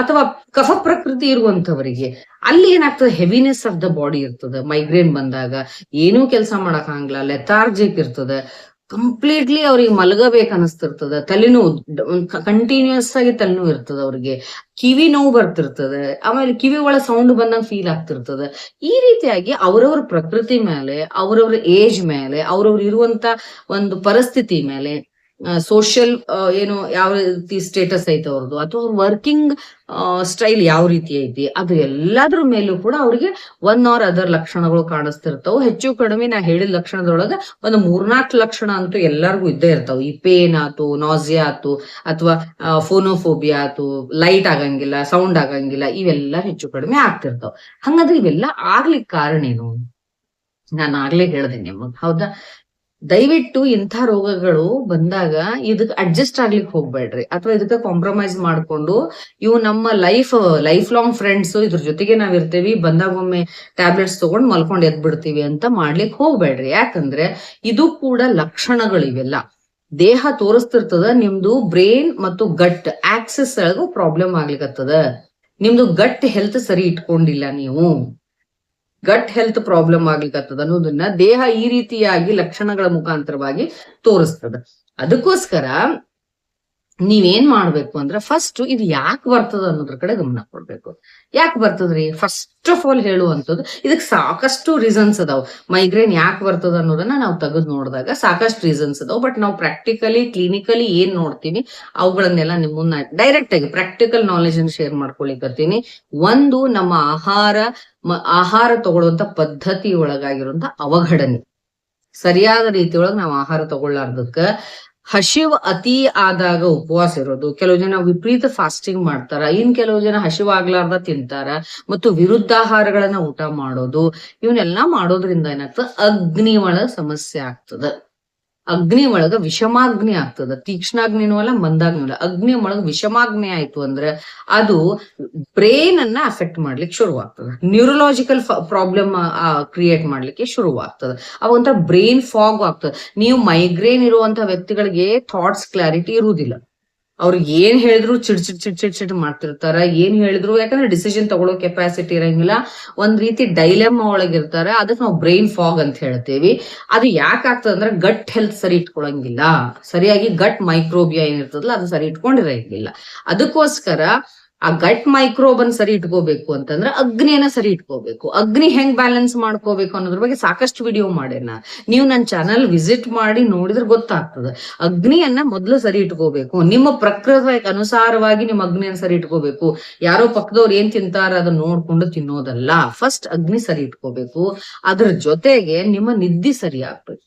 ಅಥವಾ ಕಫ ಪ್ರಕೃತಿ ಇರುವಂತವರಿಗೆ ಅಲ್ಲಿ ಏನಾಗ್ತದೆ, ಹೆವಿನೆಸ್ ಆಫ್ ದ ಬಾಡಿ ಇರ್ತದೆ. ಮೈಗ್ರೇನ್ ಬಂದಾಗ ಏನೂ ಕೆಲಸ ಮಾಡಕ್ ಆಗಂಗಿಲ್ಲ, ಲೆಥಾರ್ಜಿಕ್ ಇರ್ತದೆ, ಕಂಪ್ಲೀಟ್ಲಿ ಅವ್ರಿಗೆ ಮಲಗಬೇಕು ಅನಿಸ್ತಿರ್ತದ, ತಲೆನೋವು ಕಂಟಿನ್ಯೂಸ್ ಆಗಿ ತಲೆನೋವು ಇರ್ತದ, ಅವ್ರಿಗೆ ಕಿವಿ ನೋವು ಬರ್ತಿರ್ತದೆ, ಆಮೇಲೆ ಕಿವಿ ಒಳ ಸೌಂಡ್ ಬಂದಂಗ ಫೀಲ್ ಆಗ್ತಿರ್ತದೆ. ಈ ರೀತಿಯಾಗಿ ಅವ್ರವ್ರ ಪ್ರಕೃತಿ ಮೇಲೆ, ಅವ್ರವ್ರ ಏಜ್ ಮೇಲೆ, ಅವ್ರವ್ರ ಇರುವಂತ ಒಂದು ಪರಿಸ್ಥಿತಿ ಮೇಲೆ, ಸೋಷಿಯಲ್ ಏನು ಯಾವ ರೀತಿ ಸ್ಟೇಟಸ್ ಐತೆ ಅವ್ರದ್ದು, ಅಥವಾ ಅವ್ರ ವರ್ಕಿಂಗ್ ಸ್ಟೈಲ್ ಯಾವ ರೀತಿ ಐತಿ, ಅದು ಎಲ್ಲಾದ್ರ ಮೇಲೂ ಕೂಡ ಅವ್ರಿಗೆ ಒನ್ ಆರ್ ಅದರ್ ಲಕ್ಷಣಗಳು ಕಾಣಿಸ್ತಿರ್ತಾವ. ಹೆಚ್ಚು ಕಡಿಮೆ ನಾ ಹೇಳಿದ ಲಕ್ಷಣದೊಳಗ ಒಂದು 3-4 ಲಕ್ಷಣ ಅಂತೂ ಎಲ್ಲಾರ್ಗು ಇದ್ದೇ ಇರ್ತಾವ. ಈ ಪೇನ್ ಆತು, ನಾಸಿಯಾ ಆತು, ಅಥವಾ ಫೋನೋಫೋಬಿಯಾ ಆತು, ಲೈಟ್ ಆಗಂಗಿಲ್ಲ, ಸೌಂಡ್ ಆಗಂಗಿಲ್ಲ, ಇವೆಲ್ಲ ಹೆಚ್ಚು ಕಡಿಮೆ ಆಗ್ತಿರ್ತಾವ. ಹಂಗಂದ್ರೆ ಇವೆಲ್ಲ ಆಗ್ಲಿಕ್ಕೆ ಕಾರಣ ಏನು? ನಾನು ಆಗ್ಲೇ ಹೇಳ್ದೆ ನಿಮಗ್, ಹೌದಾ? ದಯವಿಟ್ಟು ಇಂಥ ರೋಗಗಳು ಬಂದಾಗ ಇದಕ್ ಅಡ್ಜಸ್ಟ್ ಆಗ್ಲಿಕ್ಕೆ ಹೋಗ್ಬೇಡ್ರಿ, ಅಥವಾ ಇದಕ್ಕೆ ಕಾಂಪ್ರಮೈಸ್ ಮಾಡ್ಕೊಂಡು ಇವು ನಮ್ಮ ಲೈಫ್ ಲಾಂಗ್ ಫ್ರೆಂಡ್ಸ್, ಇದ್ರ ಜೊತೆಗೆ ನಾವ್ ಇರ್ತೇವಿ, ಬಂದಾಗ ಒಮ್ಮೆ ಟ್ಯಾಬ್ಲೆಟ್ಸ್ ತಗೊಂಡ್ ಮಲ್ಕೊಂಡ್ ಎದ್ ಬಿಡ್ತೀವಿ ಅಂತ ಮಾಡ್ಲಿಕ್ಕೆ ಹೋಗ್ಬೇಡ್ರಿ. ಯಾಕಂದ್ರೆ ಇದು ಕೂಡ ಲಕ್ಷಣಗಳಿವೆಲ್ಲ. ದೇಹ ತೋರಿಸ್ತಿರ್ತದ ನಿಮ್ದು ಬ್ರೈನ್ ಮತ್ತು ಗಟ್ ಆಕ್ಸಿಸ್ ಒಳಗೂ ಪ್ರಾಬ್ಲಮ್ ಆಗ್ಲಿಕ್ಕತ್ತದ. ನಿಮ್ದು ಗಟ್ ಹೆಲ್ತ್ ಸರಿ ಇಟ್ಕೊಂಡಿಲ್ಲ, ನೀವು ಗಟ್ ಹೆಲ್ತ್ ಪ್ರಾಬ್ಲಮ್ ಆಗ್ಲಿಕ್ಕತ್ತದ ಅನ್ನೋದನ್ನ ದೇಹ ಈ ರೀತಿಯಾಗಿ ಲಕ್ಷಣಗಳ ಮುಖಾಂತರವಾಗಿ ತೋರಿಸ್ತದ. ಅದಕ್ಕೋಸ್ಕರ ನೀವೇನ್ ಮಾಡ್ಬೇಕು ಅಂದ್ರೆ, ಫಸ್ಟ್ ಇದು ಯಾಕೆ ಬರ್ತದ ಅನ್ನೋದ್ರ ಕಡೆ ಗಮನ ಕೊಡ್ಬೇಕು. ಯಾಕೆ ಬರ್ತದ್ರಿ? ಫಸ್ಟ್ ಆಫ್ ಆಲ್ ಹೇಳುವಂಥದ್ದು, ಇದಕ್ ಸಾಕಷ್ಟು ರೀಸನ್ಸ್ ಅದಾವ. ಮೈಗ್ರೇನ್ ಯಾಕೆ ಬರ್ತದ ಅನ್ನೋದನ್ನ ನಾವು ತೆಗೆದು ನೋಡಿದಾಗ ಸಾಕಷ್ಟು ರೀಸನ್ಸ್ ಅದಾವ. ಬಟ್ ನಾವು ಪ್ರಾಕ್ಟಿಕಲಿ, ಕ್ಲಿನಿಕಲಿ ಏನ್ ನೋಡ್ತೀವಿ ಅವುಗಳನ್ನೆಲ್ಲ ನಿಮ್ ಮುನ್ನ ಡೈರೆಕ್ಟ್ ಆಗಿ ಪ್ರಾಕ್ಟಿಕಲ್ ನಾಲೆಜ್ ಅನ್ನು ಶೇರ್ ಮಾಡ್ಕೊಳಿಕತ್ತೀನಿ. ಒಂದು, ನಮ್ಮ ಆಹಾರ ತಗೊಳ್ಳುವಂತ ಪದ್ಧತಿ ಒಳಗಾಗಿರುವಂತ ಅವಘಡನೆ, ಸರಿಯಾದ ರೀತಿಯೊಳಗೆ ನಾವು ಆಹಾರ ತಗೊಳ್ಳಾರ್ದಕ್ಕ, ಹಸಿವು ಅತಿ ಆದಾಗ ಉಪವಾಸ ಇರೋದು, ಕೆಲವು ಜನ ವಿಪರೀತ ಫಾಸ್ಟಿಂಗ್ ಮಾಡ್ತಾರ, ಕೆಲವು ಜನ ಹಸಿವು ಆಗ್ಲಾರ್ದ ತಿಂತಾರ, ಮತ್ತು ವಿರುದ್ಧಾಹಾರಗಳನ್ನ ಊಟ ಮಾಡೋದು, ಇವನ್ನೆಲ್ಲಾ ಮಾಡೋದ್ರಿಂದ ಏನಾಗ್ತದ, ಅಗ್ನಿ ಒಳಗ ಸಮಸ್ಯೆ ಆಗ್ತದ. ಅಗ್ನಿ ಒಳಗ ವಿಷಮಾಗ್ನಿ ಆಗ್ತದ. ತೀಕ್ಷ್ಣಾಗ್ನಿನೂ ಅಲ್ಲ, ಮಂದಾಗ್ನಿ ಅಲ್ಲ, ಅಗ್ನಿ ಒಳಗ ವಿಷಮಾಗ್ನಿ ಆಯ್ತು ಅಂದ್ರೆ ಅದು ಬ್ರೇನ್ ಅನ್ನ ಅಫೆಕ್ಟ್ ಮಾಡ್ಲಿಕ್ಕೆ ಶುರುವಾಗ್ತದ. ನ್ಯೂರಲಾಜಿಕಲ್ ಪ್ರಾಬ್ಲಮ್ ಕ್ರಿಯೇಟ್ ಮಾಡ್ಲಿಕ್ಕೆ ಶುರುವಾಗ್ತದ. ಅವಂತ ಬ್ರೈನ್ ಫಾಗ್ ಆಗ್ತದ. ನೀವು ಮೈಗ್ರೇನ್ ಇರುವಂತ ವ್ಯಕ್ತಿಗಳಿಗೆ ಥಾಟ್ಸ್ ಕ್ಲಾರಿಟಿ ಇರುವುದಿಲ್ಲ. ಅವ್ರಿಗೆ ಏನ್ ಹೇಳಿದ್ರು ಚಿಡ್ ಮಾಡ್ತಿರ್ತಾರ, ಏನ್ ಹೇಳಿದ್ರು, ಯಾಕಂದ್ರೆ ಡಿಸಿಷನ್ ತಗೊಳ್ಳೋ ಕೆಪಾಸಿಟಿ ಇರಂಗಿಲ್ಲ, ಒಂದ್ ರೀತಿ ಡೈಲೆಮ್ ಒಳಗಿರ್ತಾರ. ಅದಕ್ಕೆ ನಾವು ಬ್ರೈನ್ ಫಾಗ್ ಅಂತ ಹೇಳ್ತೇವಿ. ಅದು ಯಾಕೆ ಆಗ್ತದ ಅಂದ್ರೆ, ಗಟ್ ಹೆಲ್ತ್ ಸರಿ ಇಟ್ಕೊಳಂಗಿಲ್ಲ, ಸರಿಯಾಗಿ ಗಟ್ ಮೈಕ್ರೋಬಿಯಾ ಏನಿರ್ತದಲ್ಲ ಅದು ಸರಿ ಇಟ್ಕೊಂಡಿರಂಗಿಲ್ಲ. ಅದಕ್ಕೋಸ್ಕರ ಆ ಗಟ್ ಮೈಕ್ರೋಬನ್ ಸರಿ ಇಟ್ಕೋಬೇಕು ಅಂತಂದ್ರೆ ಅಗ್ನಿಯನ್ನ ಸರಿ ಇಟ್ಕೋಬೇಕು. ಅಗ್ನಿ ಹೆಂಗ್ ಬ್ಯಾಲೆನ್ಸ್ ಮಾಡ್ಕೋಬೇಕು ಅನ್ನೋದ್ರ ಬಗ್ಗೆ ಸಾಕಷ್ಟು ವಿಡಿಯೋ ಮಾಡೇನ, ನೀವು ನನ್ನ ಚಾನಲ್ ವಿಸಿಟ್ ಮಾಡಿ ನೋಡಿದ್ರೆ ಗೊತ್ತಾಗ್ತದೆ. ಅಗ್ನಿಯನ್ನ ಮೊದಲು ಸರಿ ಇಟ್ಕೋಬೇಕು. ನಿಮ್ಮ ಪ್ರಕೃತಿ ಅನುಸಾರವಾಗಿ ನಿಮ್ಮ ಅಗ್ನಿಯನ್ನ ಸರಿ ಇಟ್ಕೋಬೇಕು. ಯಾರೋ ಪಕ್ಕದವ್ರು ಏನ್ ತಿಂತಾರ ಅದನ್ನ ನೋಡ್ಕೊಂಡು ತಿನ್ನೋದಲ್ಲ. ಫಸ್ಟ್ ಅಗ್ನಿ ಸರಿ ಇಟ್ಕೋಬೇಕು. ಅದ್ರ ಜೊತೆಗೆ ನಿಮ್ಮ ನಿದ್ದೆ ಸರಿ ಆಗ್ಬೇಕು.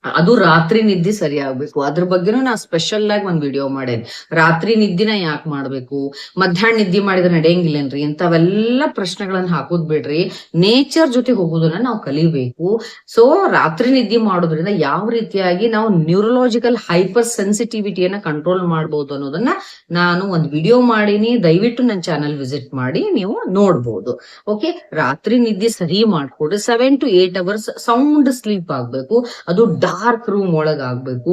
ಅದು ರಾತ್ರಿ ನಿದ್ದೆ ಸರಿ ಆಗ್ಬೇಕು. ಅದ್ರ ಬಗ್ಗೆನೂ ನಾ ಸ್ಪೆಷಲ್ ಆಗಿ ಒಂದ್ ವಿಡಿಯೋ ಮಾಡೇನಿ. ರಾತ್ರಿ ನಿದ್ದಿನ ಯಾಕೆ ಮಾಡ್ಬೇಕು, ಮಧ್ಯಾಹ್ನ ನಿದ್ದೆ ಮಾಡಿದ್ರೆ ನಡೆಯಂಗಿಲ್ಲನ್ರಿ, ಇಂಥವೆಲ್ಲ ಪ್ರಶ್ನೆಗಳನ್ನ ಹಾಕೋದ್ ಬಿಡ್ರಿ. ನೇಚರ್ ಜೊತೆ ಹೋಗೋದನ್ನ ನಾವು ಕಲಿಬೇಕು. ಸೊ ರಾತ್ರಿ ನಿದ್ದೆ ಮಾಡೋದ್ರಿಂದ ಯಾವ ರೀತಿಯಾಗಿ ನಾವು ನ್ಯೂರಲಾಜಿಕಲ್ ಹೈಪರ್ ಸೆನ್ಸಿಟಿವಿಟಿಯನ್ನ ಕಂಟ್ರೋಲ್ ಮಾಡ್ಬೋದು ಅನ್ನೋದನ್ನ ನಾನು ಒಂದ್ ವಿಡಿಯೋ ಮಾಡೀನಿ. ದಯವಿಟ್ಟು ನನ್ನ ಚಾನಲ್ ವಿಸಿಟ್ ಮಾಡಿ ನೀವು ನೋಡ್ಬೋದು. ಓಕೆ, ರಾತ್ರಿ ನಿದ್ದೆ ಸರಿ ಮಾಡ್ಕೊಡ್ರಿ. 7 to 8 hours ಸೌಂಡ್ ಸ್ಲೀಪ್ ಆಗ್ಬೇಕು. ಅದು ಡಾರ್ಕ್ ರೂಮ್ ಒಳಗ ಆಗ್ಬೇಕು.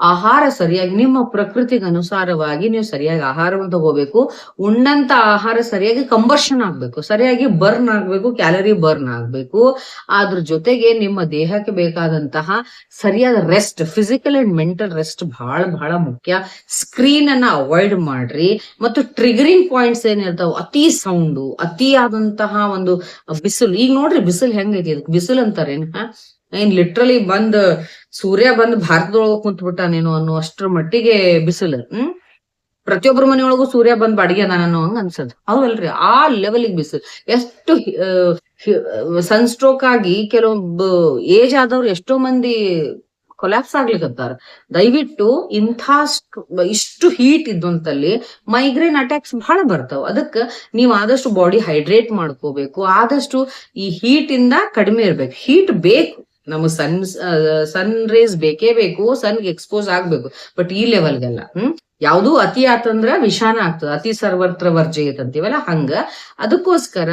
ಆಹಾರ ಸರಿಯಾಗಿ ನಿಮ್ಮ ಪ್ರಕೃತಿಗೆ ಅನುಸಾರವಾಗಿ ನೀವು ಸರಿಯಾಗಿ ಆಹಾರವನ್ನು ತಗೋಬೇಕು. ಉಣ್ಣಂತ ಆಹಾರ ಸರಿಯಾಗಿ ಕಂಬರ್ಷನ್ ಆಗ್ಬೇಕು, ಸರಿಯಾಗಿ ಬರ್ನ್ ಆಗ್ಬೇಕು, ಕ್ಯಾಲರಿ ಬರ್ನ್ ಆಗ್ಬೇಕು. ಅದ್ರ ಜೊತೆಗೆ ನಿಮ್ಮ ದೇಹಕ್ಕೆ ಬೇಕಾದಂತಹ ಸರಿಯಾದ rest, physical and mental rest ಬಹಳ ಬಹಳ ಮುಖ್ಯ. ಸ್ಕ್ರೀನ್ ಅನ್ನ ಅವಾಯ್ಡ್ ಮಾಡ್ರಿ. ಮತ್ತು ಟ್ರಿಗರಿಂಗ್ ಪಾಯಿಂಟ್ಸ್ ಏನಿರ್ತಾವ, ಅತಿ ಸೌಂಡು, ಅತಿಯಾದಂತಹ ಒಂದು ಬಿಸಿಲು. ಈಗ ನೋಡ್ರಿ ಬಿಸಿಲು ಹೆಂಗೈತಿ, ಅದಕ್ಕೆ ಬಿಸಿಲು ಅಂತಾರೇನ್? ಏನ್ ಲಿಟ್ರಲಿ ಸೂರ್ಯ ಬಂದ್ ಭಾರತದೊಳಗ ಕುಂತ್ಬಿಟ್ಟಾನೇನೋ ಅನ್ನೋ ಅಷ್ಟ್ರ ಮಟ್ಟಿಗೆ ಬಿಸಿಲು. ಪ್ರತಿಯೊಬ್ಬರ ಮನೆಯೊಳಗೂ ಸೂರ್ಯ ಬಂದ್ ಬಾಡಿಗೆ ಅದಾನೋ ಹಂಗ ಅನ್ಸದ್. ಹೌದಲ್ರಿ? ಆ ಲೆವೆಲಿಗೆ ಬಿಸಿಲು. ಎಷ್ಟು ಸನ್ ಸ್ಟ್ರೋಕ್ ಆಗಿ ಕೆಲವೊಬ್ಬ ಏಜ್ ಆದವ್ರು ಎಷ್ಟೋ ಮಂದಿ ಕೊಲ್ಯಾಪ್ಸ್ ಆಗ್ಲಿಕ್ಕತ್ತಾರ. ದಯವಿಟ್ಟು ಇಷ್ಟು ಹೀಟ್ ಇದ್ದಂತಲ್ಲಿ ಮೈಗ್ರೇನ್ ಅಟ್ಯಾಕ್ಸ್ ಬಹಳ ಬರ್ತಾವ. ಅದಕ್ಕೆ ನೀವು ಆದಷ್ಟು ಬಾಡಿ ಹೈಡ್ರೇಟ್ ಮಾಡ್ಕೋಬೇಕು. ಆದಷ್ಟು ಈ ಹೀಟ್ ಇಂದ ಕಡಿಮೆ ಇರ್ಬೇಕು. ಹೀಟ್ ಬೇಕು, ನಮಗ್ ಸನ್ ರೇಸ್ ಬೇಕೇ ಬೇಕು, ಸನ್ಗೆ ಎಕ್ಸ್ಪೋಸ್ ಆಗ್ಬೇಕು. ಬಟ್ ಈ ಲೆವೆಲ್ಗೆಲ್ಲ ಯಾವ್ದು ಅತಿ ಆತಂದ್ರ ವಿಷಾನ ಆಗ್ತದ. ಅತಿ ಸರ್ವತ್ರ ವರ್ಜಯತ್ ಅಂತೀವಲ್ಲ ಹಂಗ. ಅದಕ್ಕೋಸ್ಕರ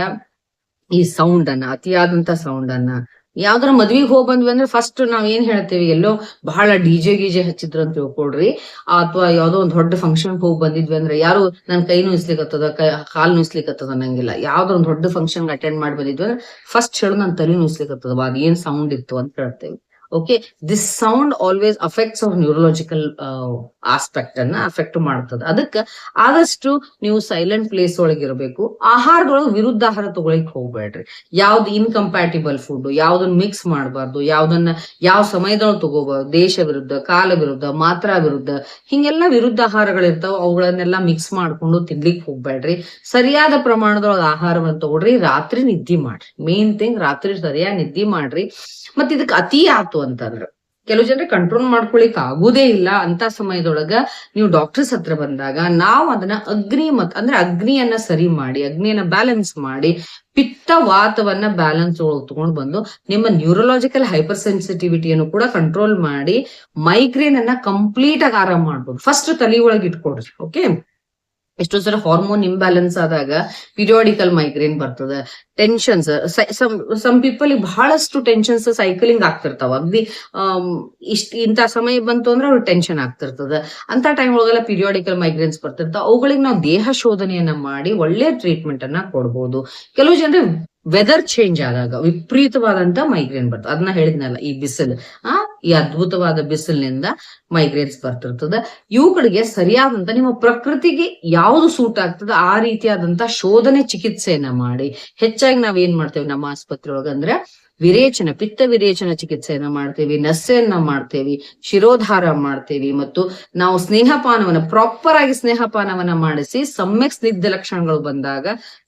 ಈ ಸೌಂಡ್ ಅನ್ನ, ಅತಿಯಾದಂತ ಸೌಂಡ್ ಅನ್ನ, ಯಾವ್ದಾರ ಮದ್ವಿಗೆ ಹೋಗ್ ಬಂದ್ವಿ ಅಂದ್ರೆ ಫಸ್ಟ್ ನಾವ್ ಏನ್ ಹೇಳ್ತೇವಿ, ಎಲ್ಲೋ ಬಹಳ ಡಿಜೆ ಗೀಜೆ ಹಚ್ಚಿದ್ರು ಅಂತ ತಿಳ್ಕೊಳ್ರಿ. ಅಥವಾ ಯಾವ್ದೋ ಒಂದ್ ದೊಡ್ಡ ಫಂಕ್ಷನ್ ಹೋಗಿ ಬಂದಿದ್ವಿ ಅಂದ್ರೆ ಯಾರು ನನ್ ಕೈ ನುಸ್ಲಿಕ್ಕತ್ತದ, ಕಾಲ್ ನುಸ್ಲಿಕ್ಕತ್ತದ ಅನ್ನಂಗಿಲ್ಲ. ಯಾವ್ದೋ ಒಂದ್ ದೊಡ್ಡ ಫಂಕ್ಷನ್ ಅಟೆಂಡ್ ಮಾಡಿ ಬಂದಿದ್ವಿ ಅಂದ್ರೆ ಫಸ್ಟ್ ಹೇಳು ನನ್ ತಲೆ ನುಸ್ಲಿಕ್ಕತ್ತದ, ಅದ್ ಏನ್ ಸೌಂಡ್ ಇತ್ತು ಅಂತ ಹೇಳ್ತೇವಿ. Okay, this sound always affects our neurological aspect ಅನ್ನ ಅಫೆಕ್ಟ್ ಮಾಡ್ತದೆ. ಅದಕ್ಕೆ ಆದಷ್ಟು ನೀವು ಸೈಲೆಂಟ್ ಪ್ಲೇಸ್ ಒಳಗಿರಬೇಕು. ಆಹಾರದೊಳಗೆ ವಿರುದ್ಧ ಆಹಾರ ತಗೊಳಿಕ್ ಹೋಗ್ಬೇಡ್ರಿ. ಯಾವ್ದು ಇನ್ಕಂಪ್ಯಾಟಿಬಲ್ ಫುಡ್, ಯಾವ್ದನ್ನ ಮಿಕ್ಸ್ ಮಾಡಬಾರ್ದು, ಯಾವ್ದನ್ನ ಯಾವ ಸಮಯದೊಳಗೆ ತಗೋಬಾರ್ದು, ದೇಶ ವಿರುದ್ಧ, ಕಾಲ ವಿರುದ್ಧ, ಮಾತ್ರಾ ವಿರುದ್ಧ, ಹಿಂಗೆಲ್ಲ ವಿರುದ್ಧ ಆಹಾರಗಳಿರ್ತಾವ. ಅವುಗಳನ್ನೆಲ್ಲ ಮಿಕ್ಸ್ ಮಾಡ್ಕೊಂಡು ತಿನ್ಲಿಕ್ಕೆ ಹೋಗ್ಬೇಡ್ರಿ. ಸರಿಯಾದ ಪ್ರಮಾಣದೊಳಗೆ ಆಹಾರವನ್ನು ತಗೊಳ್ರಿ. ರಾತ್ರಿ ನಿದ್ದೆ ಮಾಡ್ರಿ. ಮೇನ್ ಥಿಂಗ್, ರಾತ್ರಿ ಸರಿಯಾಗಿ ನಿದ್ದೆ ಮಾಡ್ರಿ. ಮತ್ ಇದಕ್ ಅತಿ ಆತು ಅಂತಂದ್ರ ಕೆಲವು ಜನರಿಗೆ ಕಂಟ್ರೋಲ್ ಮಾಡ್ಕೊಳಿಕ್ ಆಗುದೇ ಇಲ್ಲ. ಅಂತ ಸಮಯದೊಳಗ ನೀವು ಡಾಕ್ಟರ್ಸ್ ಹತ್ರ ಬಂದಾಗ ನಾವು ಅದನ್ನ ಅಗ್ನಿಯನ್ನ ಸರಿ ಮಾಡಿ, ಅಗ್ನಿಯನ್ನ ಬ್ಯಾಲೆನ್ಸ್ ಮಾಡಿ, ಪಿತ್ತ ವಾತವನ್ನ ಬ್ಯಾಲೆನ್ಸ್ ಒಳಗೆ ತಗೊಂಡ್ ಬಂದು ನಿಮ್ಮ ನ್ಯೂರಲಾಜಿಕಲ್ ಹೈಪರ್ ಸೆನ್ಸಿಟಿವಿಟಿಯನ್ನು ಕೂಡ ಕಂಟ್ರೋಲ್ ಮಾಡಿ ಮೈಗ್ರೇನ್ ಅನ್ನ ಕಂಪ್ಲೀಟ್ ಆಗಿ ಆರಾಮ್ ಮಾಡ್ಬೋದು. ಫಸ್ಟ್ ತಲೆ ಒಳಗೆ ಇಟ್ಕೊಡ್ರಿ. ಓಕೆ, ಎಷ್ಟೋ ಸಲ ಹಾರ್ಮೋನ್ ಇಂಬ್ಯಾಲೆನ್ಸ್ ಆದಾಗ ಪಿರಿಯಾಡಿಕಲ್ ಮೈಗ್ರೇನ್ ಬರ್ತದೆ. ಟೆನ್ಷನ್ಸ್, ಸಮ್ ಪೀಪಲ್ ಬಹಳಷ್ಟು ಟೆನ್ಷನ್ಸ್ ಸೈಕ್ಲಿಂಗ್ ಆಗ್ತಿರ್ತಾವ. ಅಗ್ದಿ ಇಂಥ ಸಮಯ ಬಂತು ಅಂದ್ರೆ ಅವ್ರಿಗೆ ಟೆನ್ಷನ್ ಆಗ್ತಿರ್ತದ. ಅಂತ ಟೈಮ್ ಒಳಗೆಲ್ಲ ಪಿರಿಯಾಡಿಕಲ್ ಮೈಗ್ರೇನ್ಸ್ ಬರ್ತಿರ್ತಾವ. ಅವುಗಳಿಗೆ ನಾವು ದೇಹ ಶೋಧನೆಯನ್ನ ಮಾಡಿ ಒಳ್ಳೆ ಟ್ರೀಟ್ಮೆಂಟ್ ಅನ್ನ ಕೊಡ್ಬೋದು. ಕೆಲವು ಜನರಿಗೆ ವೆದರ್ ಚೇಂಜ್ ಆದಾಗ ವಿಪರೀತವಾದಂತ ಮೈಗ್ರೇನ್ ಬರ್ತದೆ. ಅದನ್ನ ಹೇಳಿದ್ನಲ್ಲ, ಈ ಬಿಸಿಲು, ಈ ಅದ್ಭುತವಾದ ಬಿಸಿಲಿನಿಂದ ಮೈಗ್ರೇನ್ಸ್ ಬರ್ತಿರ್ತದ. ಇವುಗಳಿಗೆ ಸರಿಯಾದಂತ ನಿಮ್ಮ ಪ್ರಕೃತಿಗೆ ಯಾವ್ದು ಸೂಟ್ ಆಗ್ತದ ಆ ರೀತಿಯಾದಂತ ಶೋಧನೆ ಚಿಕಿತ್ಸೆಯನ್ನ ಮಾಡಿ. ಹೆಚ್ಚಾಗಿ ನಾವ್ ಏನ್ ಮಾಡ್ತೇವೆ ನಮ್ಮ ಆಸ್ಪತ್ರೆ ಒಳಗಂದ್ರೆ ವಿರೇಚನ, ಪಿತ್ತ ವಿರೇಚನ ಚಿಕಿತ್ಸೆಯನ್ನ ಮಾಡ್ತೇವಿ, ನಸ್ಸೆಯನ್ನ ಮಾಡ್ತೇವಿ, ಶಿರೋಧಾರ ಮಾಡ್ತೇವಿ, ಮತ್ತು ನಾವು ಸ್ನೇಹಪಾನವನ್ನ ಪ್ರಾಪರ್ ಆಗಿ ಸ್ನೇಹಪಾನವನ್ನ ಮಾಡಿಸಿ ಸಮ್ಯಕ್ ಸ್ನಿಗ್ಧ ಲಕ್ಷಣಗಳು ಬಂದಾಗ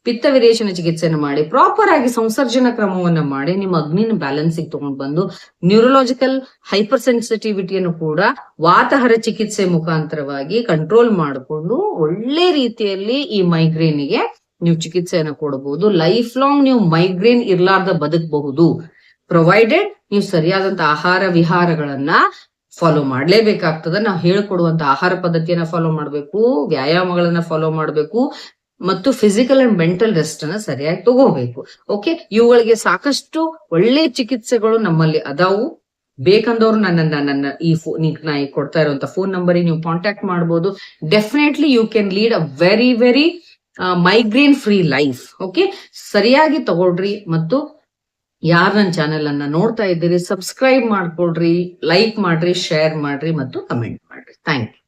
ಪಿತ್ತ ವಿರೇಚನ ಚಿಕಿತ್ಸೆಯನ್ನು ಮಾಡಿ ಪ್ರಾಪರ್ ಆಗಿ ಸಂಸರ್ಜನ ಕ್ರಮವನ್ನ ಮಾಡಿ ನಿಮ್ಮ ಅಗ್ನಿನ ಬ್ಯಾಲೆನ್ಸಿಗೆ ತಗೊಂಡ್ ಬಂದು ನ್ಯೂರಲಾಜಿಕಲ್ ಹೈಪರ್ ಸೆನ್ಸಿಟಿವಿಟಿಯನ್ನು ಕೂಡ ವಾತಹರ ಚಿಕಿತ್ಸೆ ಮುಖಾಂತರವಾಗಿ ಕಂಟ್ರೋಲ್ ಮಾಡಿಕೊಂಡು ಒಳ್ಳೆ ರೀತಿಯಲ್ಲಿ ಈ ಮೈಗ್ರೇನ್ಗೆ ನೀವು ಚಿಕಿತ್ಸೆಯನ್ನು ಕೊಡಬಹುದು. ಲೈಫ್ ಲಾಂಗ್ ನೀವು ಮೈಗ್ರೇನ್ ಇರ್ಲಾರ್ದ ಬದುಕಬಹುದು, ಪ್ರೊವೈಡೆಡ್ ನೀವು ಸರಿಯಾದಂತ ಆಹಾರ ವಿಹಾರಗಳನ್ನ ಫಾಲೋ ಮಾಡ್ಲೇಬೇಕಾಗ್ತದ. ನಾವು ಹೇಳ್ಕೊಡುವಂತ ಆಹಾರ ಪದ್ಧತಿಯನ್ನ ಫಾಲೋ ಮಾಡ್ಬೇಕು, ವ್ಯಾಯಾಮಗಳನ್ನ ಫಾಲೋ ಮಾಡ್ಬೇಕು, ಮತ್ತು ಫಿಸಿಕಲ್ ಅಂಡ್ ಮೆಂಟಲ್ ರೆಸ್ಟ್ ಅನ್ನ ಸರಿಯಾಗಿ ತಗೋಬೇಕು. ಓಕೆ, ಇವುಗಳಿಗೆ ಸಾಕಷ್ಟು ಒಳ್ಳೆ ಚಿಕಿತ್ಸೆಗಳು ನಮ್ಮಲ್ಲಿ ಅದಾವು. ಬೇಕಂದವ್ರು ನನ್ನ ಈ ನಾ ಕೊಡ್ತಾ ಇರುವಂತ ಫೋನ್ ನಂಬರಿಗೆ ನೀವು ಕಾಂಟ್ಯಾಕ್ಟ್ ಮಾಡಬಹುದು. Definitely you can lead a very very migraine free life. Okay, ಸರಿಯಾಗಿ ತಗೊಳ್ರಿ. ಮತ್ತು ಯಾರು ನನ್ನ ಚಾನೆಲ್ ಅನ್ನ ನೋಡ್ತಾ ಇದ್ದೀರಿ, ಸಬ್ಸ್ಕ್ರೈಬ್ ಮಾಡ್ಕೊಳ್ರಿ, ಲೈಕ್ ಮಾಡ್ರಿ, ಶೇರ್ ಮಾಡ್ರಿ ಮತ್ತು ಕಮೆಂಟ್ ಮಾಡ್ರಿ. Thank you.